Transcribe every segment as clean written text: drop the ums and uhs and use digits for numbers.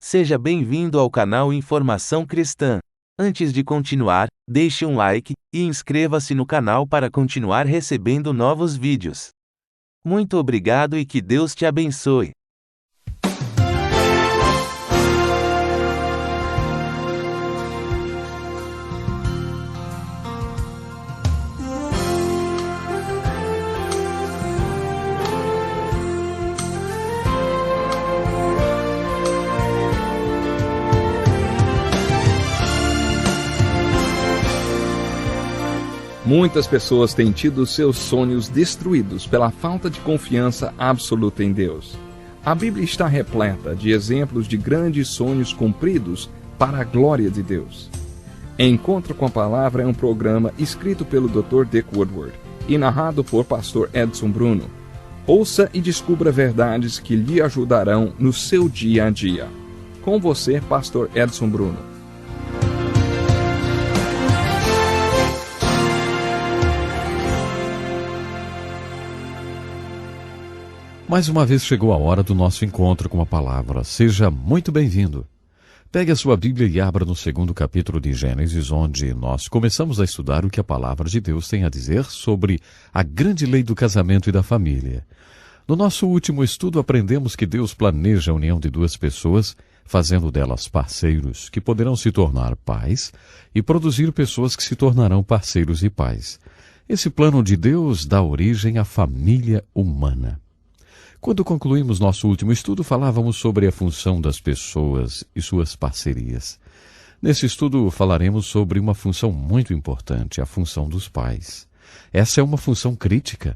Seja bem-vindo ao canal Informação Cristã. Antes de continuar, deixe um like e inscreva-se no canal para continuar recebendo novos vídeos. Muito obrigado e que Deus te abençoe. Muitas pessoas têm tido seus sonhos destruídos pela falta de confiança absoluta em Deus. A Bíblia está repleta de exemplos de grandes sonhos cumpridos para a glória de Deus. Encontro com a Palavra é um programa escrito pelo Dr. Dick Woodward e narrado por Pastor Edson Bruno. Ouça e descubra verdades que lhe ajudarão no seu dia a dia. Com você, Pastor Edson Bruno. Mais uma vez chegou a hora do nosso encontro com a Palavra. Seja muito bem-vindo. Pegue a sua Bíblia e abra no 2º capítulo de Gênesis, onde nós começamos a estudar o que a Palavra de Deus tem a dizer sobre a grande lei do casamento e da família. No nosso último estudo, aprendemos que Deus planeja a união de duas pessoas, fazendo delas parceiros que poderão se tornar pais e produzir pessoas que se tornarão parceiros e pais. Esse plano de Deus dá origem à família humana. Quando concluímos nosso último estudo, falávamos sobre a função das pessoas e suas parcerias. Nesse estudo, falaremos sobre uma função muito importante, a função dos pais. Essa é uma função crítica.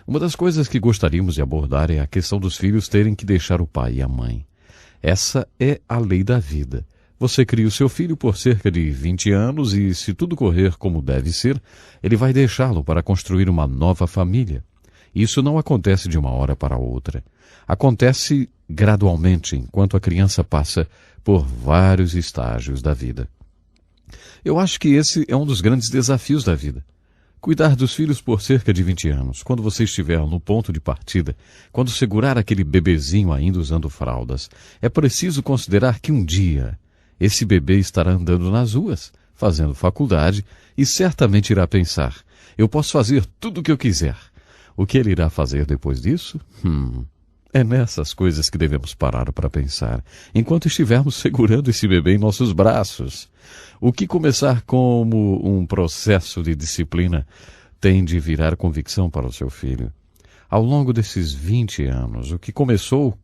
Uma das coisas que gostaríamos de abordar é a questão dos filhos terem que deixar o pai e a mãe. Essa é a lei da vida. Você cria o seu filho por cerca de 20 anos e, se tudo correr como deve ser, ele vai deixá-lo para construir uma nova família. Isso não acontece de uma hora para outra. Acontece gradualmente, enquanto a criança passa por vários estágios da vida. Eu acho que esse é um dos grandes desafios da vida. Cuidar dos filhos por cerca de 20 anos, quando você estiver no ponto de partida, quando segurar aquele bebezinho ainda usando fraldas, é preciso considerar que um dia esse bebê estará andando nas ruas, fazendo faculdade e certamente irá pensar: eu posso fazer tudo o que eu quiser. O que ele irá fazer depois disso? É nessas coisas que devemos parar para pensar, enquanto estivermos segurando esse bebê em nossos braços. O que começar como um processo de disciplina tem de virar convicção para o seu filho. Ao longo desses 20 anos, o que começou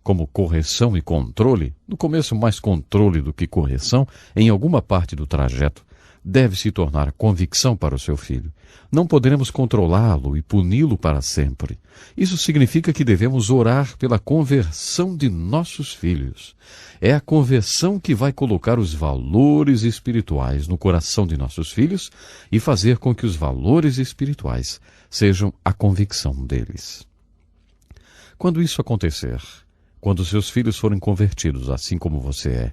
como correção e controle, no começo mais controle do que correção, em alguma parte do trajeto, deve se tornar convicção para o seu filho. Não poderemos controlá-lo e puni-lo para sempre. Isso significa que devemos orar pela conversão de nossos filhos. É a conversão que vai colocar os valores espirituais no coração de nossos filhos e fazer com que os valores espirituais sejam a convicção deles. Quando isso acontecer, quando seus filhos forem convertidos, assim como você é,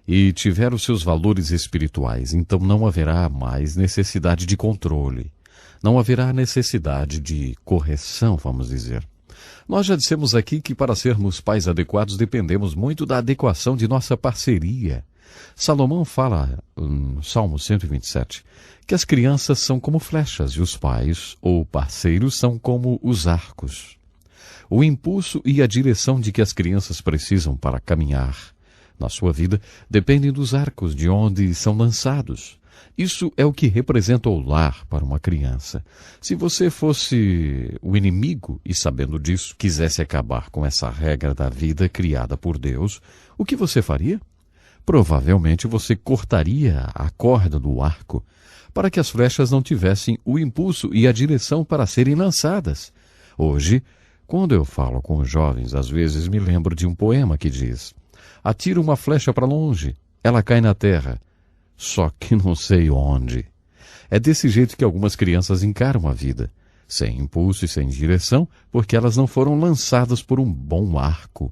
e tiver os seus valores espirituais, então não haverá mais necessidade de controle. Não haverá necessidade de correção, vamos dizer. Nós já dissemos aqui que para sermos pais adequados dependemos muito da adequação de nossa parceria. Salomão fala, no Salmo 127, que as crianças são como flechas e os pais, ou parceiros, são como os arcos. O impulso e a direção de que as crianças precisam para caminhar na sua vida dependem dos arcos de onde são lançados. Isso é o que representa o lar para uma criança. Se você fosse o inimigo e, sabendo disso, quisesse acabar com essa regra da vida criada por Deus, o que você faria? Provavelmente você cortaria a corda do arco para que as flechas não tivessem o impulso e a direção para serem lançadas. Hoje, quando eu falo com os jovens, às vezes me lembro de um poema que diz: atira uma flecha para longe, ela cai na terra, só que não sei onde. É desse jeito que algumas crianças encaram a vida, sem impulso e sem direção, porque elas não foram lançadas por um bom arco.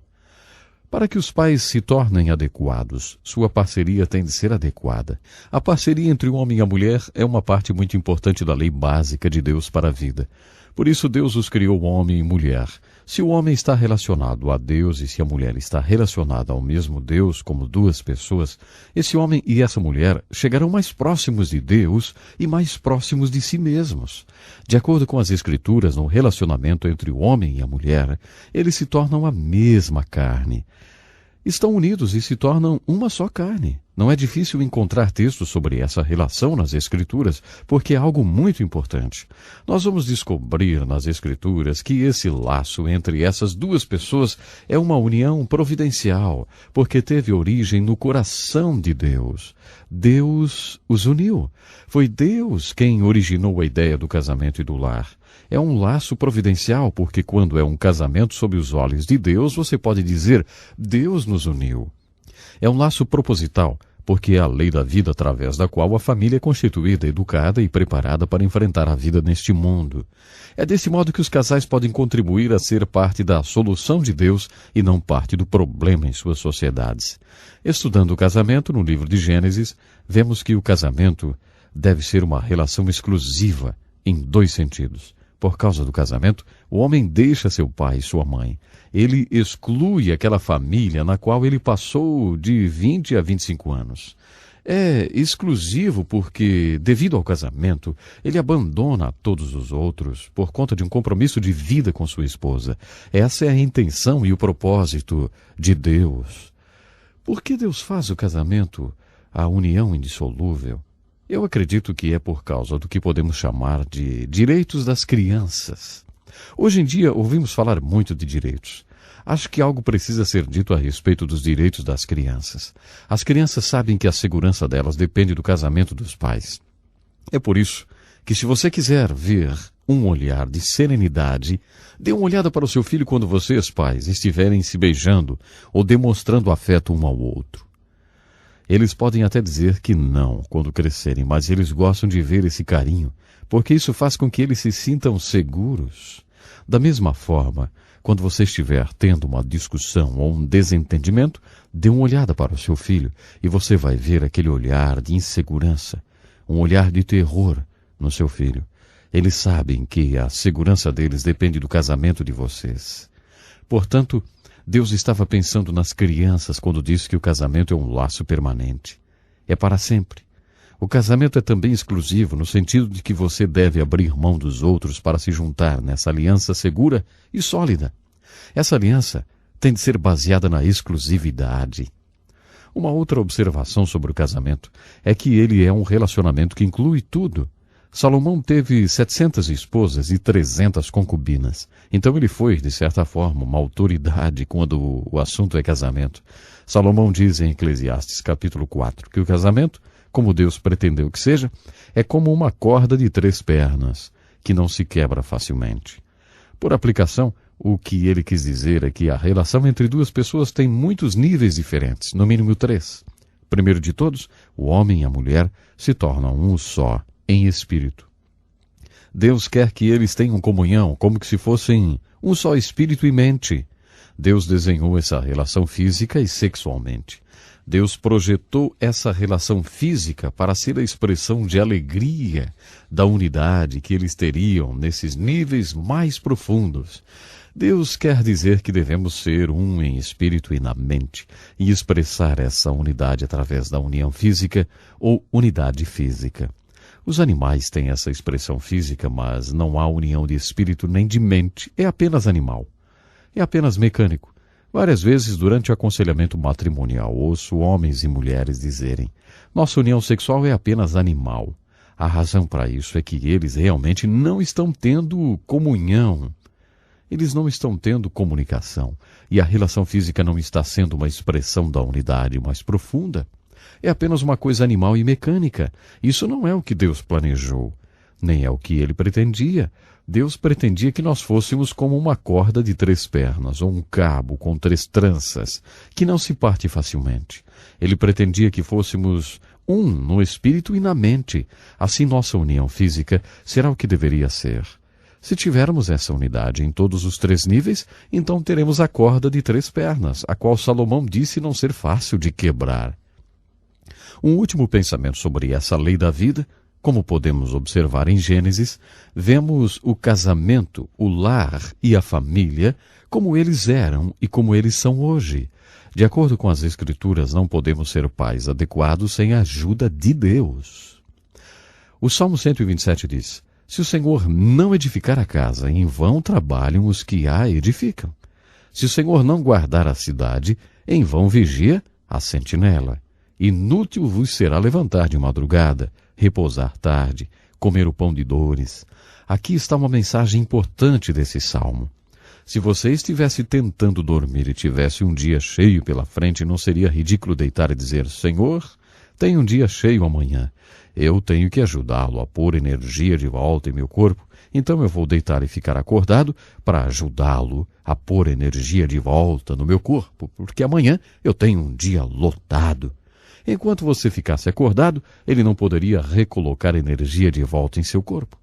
Para que os pais se tornem adequados, sua parceria tem de ser adequada. A parceria entre o homem e a mulher é uma parte muito importante da lei básica de Deus para a vida. Por isso Deus os criou homem e mulher. Se o homem está relacionado a Deus e se a mulher está relacionada ao mesmo Deus como duas pessoas, esse homem e essa mulher chegarão mais próximos de Deus e mais próximos de si mesmos. De acordo com as Escrituras, no relacionamento entre o homem e a mulher, eles se tornam a mesma carne. Estão unidos e se tornam uma só carne. Não é difícil encontrar textos sobre essa relação nas Escrituras, porque é algo muito importante. Nós vamos descobrir nas Escrituras que esse laço entre essas duas pessoas é uma união providencial, porque teve origem no coração de Deus. Deus os uniu. Foi Deus quem originou a ideia do casamento e do lar. É um laço providencial, porque quando é um casamento sob os olhos de Deus, você pode dizer, Deus nos uniu. É um laço proposital, porque é a lei da vida através da qual a família é constituída, educada e preparada para enfrentar a vida neste mundo. É desse modo que os casais podem contribuir a ser parte da solução de Deus e não parte do problema em suas sociedades. Estudando o casamento, no livro de Gênesis, vemos que o casamento deve ser uma relação exclusiva em dois sentidos. Por causa do casamento, o homem deixa seu pai e sua mãe. Ele exclui aquela família na qual ele passou de 20 a 25 anos. É exclusivo porque, devido ao casamento, ele abandona a todos os outros por conta de um compromisso de vida com sua esposa. Essa é a intenção e o propósito de Deus. Por que Deus faz o casamento a união indissolúvel? Eu acredito que é por causa do que podemos chamar de direitos das crianças. Hoje em dia ouvimos falar muito de direitos. Acho que algo precisa ser dito a respeito dos direitos das crianças. As crianças sabem que a segurança delas depende do casamento dos pais. É por isso que, se você quiser ver um olhar de serenidade, dê uma olhada para o seu filho quando vocês, pais, estiverem se beijando ou demonstrando afeto um ao outro. Eles podem até dizer que não quando crescerem, mas eles gostam de ver esse carinho, porque isso faz com que eles se sintam seguros. Da mesma forma, quando você estiver tendo uma discussão ou um desentendimento, dê uma olhada para o seu filho e você vai ver aquele olhar de insegurança, um olhar de terror no seu filho. Eles sabem que a segurança deles depende do casamento de vocês. Portanto, Deus estava pensando nas crianças quando disse que o casamento é um laço permanente. É para sempre. O casamento é também exclusivo no sentido de que você deve abrir mão dos outros para se juntar nessa aliança segura e sólida. Essa aliança tem de ser baseada na exclusividade. Uma outra observação sobre o casamento é que ele é um relacionamento que inclui tudo. Salomão teve 700 esposas e 300 concubinas. Então ele foi, de certa forma, uma autoridade quando o assunto é casamento. Salomão diz em Eclesiastes capítulo 4 que o casamento, como Deus pretendeu que seja, é como uma corda de 3 pernas, que não se quebra facilmente. Por aplicação, o que ele quis dizer é que a relação entre duas pessoas tem muitos níveis diferentes, no mínimo 3. Primeiro de todos, o homem e a mulher se tornam um só, em espírito. Deus quer que eles tenham comunhão, como que se fossem um só espírito e mente. Deus desenhou essa relação física e sexualmente. Deus projetou essa relação física para ser a expressão de alegria da unidade que eles teriam nesses níveis mais profundos. Deus quer dizer que devemos ser um em espírito e na mente e expressar essa unidade através da união física ou unidade física. Os animais têm essa expressão física, mas não há união de espírito nem de mente. É apenas animal. É apenas mecânico. Várias vezes, durante o aconselhamento matrimonial, ouço homens e mulheres dizerem: nossa união sexual é apenas animal. A razão para isso é que eles realmente não estão tendo comunhão. Eles não estão tendo comunicação. E a relação física não está sendo uma expressão da unidade mais profunda. É apenas uma coisa animal e mecânica. Isso não é o que Deus planejou, nem é o que ele pretendia. Deus pretendia que nós fôssemos como uma corda de 3 pernas, ou um cabo com 3 tranças, que não se parte facilmente. Ele pretendia que fôssemos um no espírito e na mente. Assim nossa união física será o que deveria ser. Se tivermos essa unidade em todos os 3 níveis, então teremos a corda de 3 pernas, a qual Salomão disse não ser fácil de quebrar. Um último pensamento sobre essa lei da vida Como podemos observar em Gênesis, vemos o casamento, o lar e a família como eles eram e como eles são hoje. De acordo com as Escrituras, não podemos ser pais adequados sem a ajuda de Deus. O Salmo 127 diz: se o Senhor não edificar a casa, em vão trabalham os que a edificam. Se o Senhor não guardar a cidade, em vão vigia a sentinela. Inútil vos será levantar de madrugada, repousar tarde, comer o pão de dores. Aqui está uma mensagem importante desse salmo. Se você estivesse tentando dormir e tivesse um dia cheio pela frente, não seria ridículo deitar e dizer: Senhor, tem um dia cheio amanhã. Eu tenho que ajudá-lo a pôr energia de volta em meu corpo, então eu vou deitar e ficar acordado para ajudá-lo a pôr energia de volta no meu corpo, porque amanhã eu tenho um dia lotado. Enquanto você ficasse acordado, ele não poderia recolocar energia de volta em seu corpo.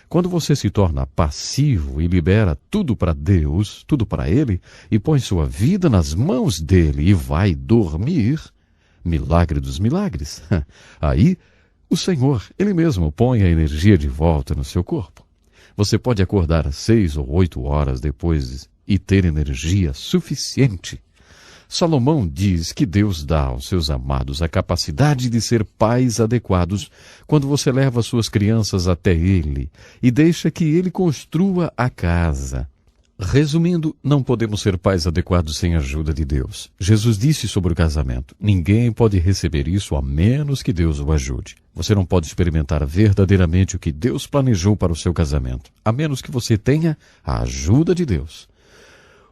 Quando você se torna passivo e libera tudo para Deus, tudo para Ele, e põe sua vida nas mãos dele e vai dormir, milagre dos milagres, aí o Senhor, Ele mesmo, põe a energia de volta no seu corpo. Você pode acordar às 6 ou 8 horas depois e ter energia suficiente. Salomão diz que Deus dá aos seus amados a capacidade de ser pais adequados quando você leva suas crianças até Ele e deixa que Ele construa a casa. Resumindo, não podemos ser pais adequados sem a ajuda de Deus. Jesus disse sobre o casamento: ninguém pode receber isso a menos que Deus o ajude. Você não pode experimentar verdadeiramente o que Deus planejou para o seu casamento, a menos que você tenha a ajuda de Deus.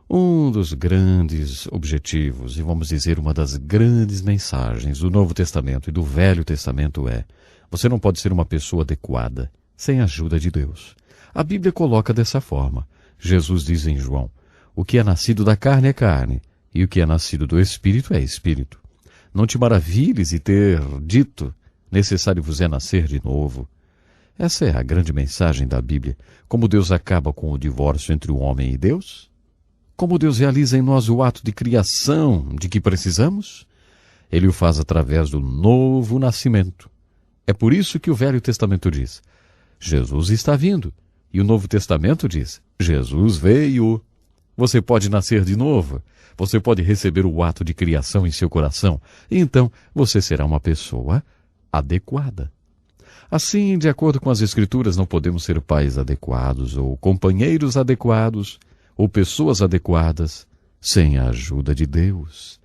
Um dos grandes objetivos, e vamos dizer uma das grandes mensagens do Novo Testamento e do Velho Testamento é: você não pode ser uma pessoa adequada sem a ajuda de Deus. A Bíblia coloca dessa forma. Jesus diz em João: o que é nascido da carne é carne, e o que é nascido do Espírito é Espírito. Não te maravilhes de ter dito: necessário vos é nascer de novo. Essa é a grande mensagem da Bíblia. Como Deus acaba com o divórcio entre o homem e Deus? Como Deus realiza em nós o ato de criação de que precisamos? Ele o faz através do novo nascimento. É por isso que o Velho Testamento diz: Jesus está vindo. E o Novo Testamento diz: Jesus veio. Você pode nascer de novo. Você pode receber o ato de criação em seu coração. E então você será uma pessoa adequada. Assim, de acordo com as Escrituras, não podemos ser pais adequados ou companheiros adequados ou pessoas adequadas sem a ajuda de Deus.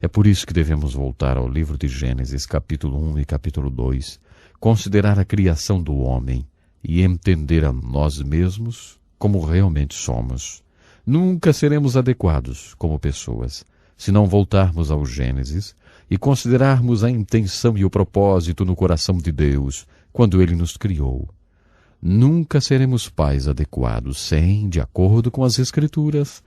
É por isso que devemos voltar ao livro de Gênesis, capítulo 1 e capítulo 2, considerar a criação do homem e entender a nós mesmos como realmente somos. Nunca seremos adequados como pessoas se não voltarmos ao Gênesis e considerarmos a intenção e o propósito no coração de Deus quando Ele nos criou. Nunca seremos pais adequados sem, de acordo com as Escrituras,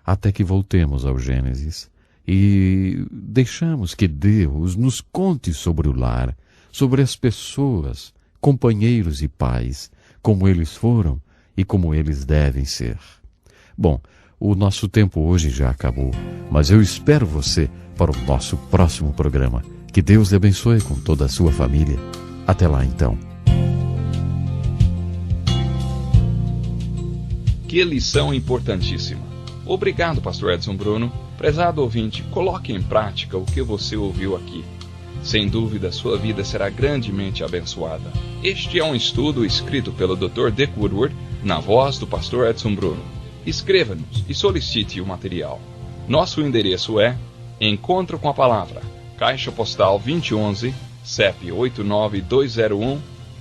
até que voltemos ao Gênesis e deixamos que Deus nos conte sobre o lar, sobre as pessoas, companheiros e pais, como eles foram e como eles devem ser. Bom, o nosso tempo hoje já acabou, mas eu espero você para o nosso próximo programa. Que Deus lhe abençoe com toda a sua família. Até lá, então. Que lição importantíssima. Obrigado, Pastor Edson Bruno. Prezado ouvinte, coloque em prática o que você ouviu aqui. Sem dúvida, sua vida será grandemente abençoada. Este é um estudo escrito pelo Dr. Dick Woodward, na voz do Pastor Edson Bruno. Escreva-nos e solicite o material. Nosso endereço é Encontro com a Palavra, Caixa Postal 2011, CEP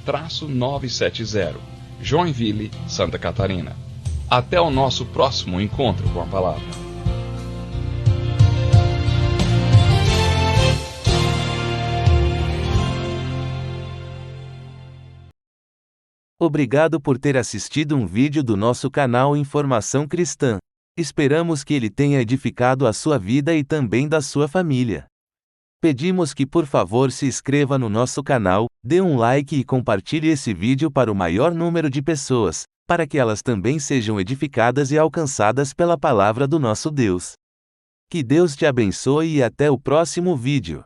89201-970, Joinville, Santa Catarina. Até o nosso próximo encontro com a Palavra. Obrigado por ter assistido um vídeo do nosso canal Informação Cristã. Esperamos que ele tenha edificado a sua vida e também da sua família. Pedimos que por favor se inscreva no nosso canal, dê um like e compartilhe esse vídeo para o maior número de pessoas, para que elas também sejam edificadas e alcançadas pela palavra do nosso Deus. Que Deus te abençoe e até o próximo vídeo.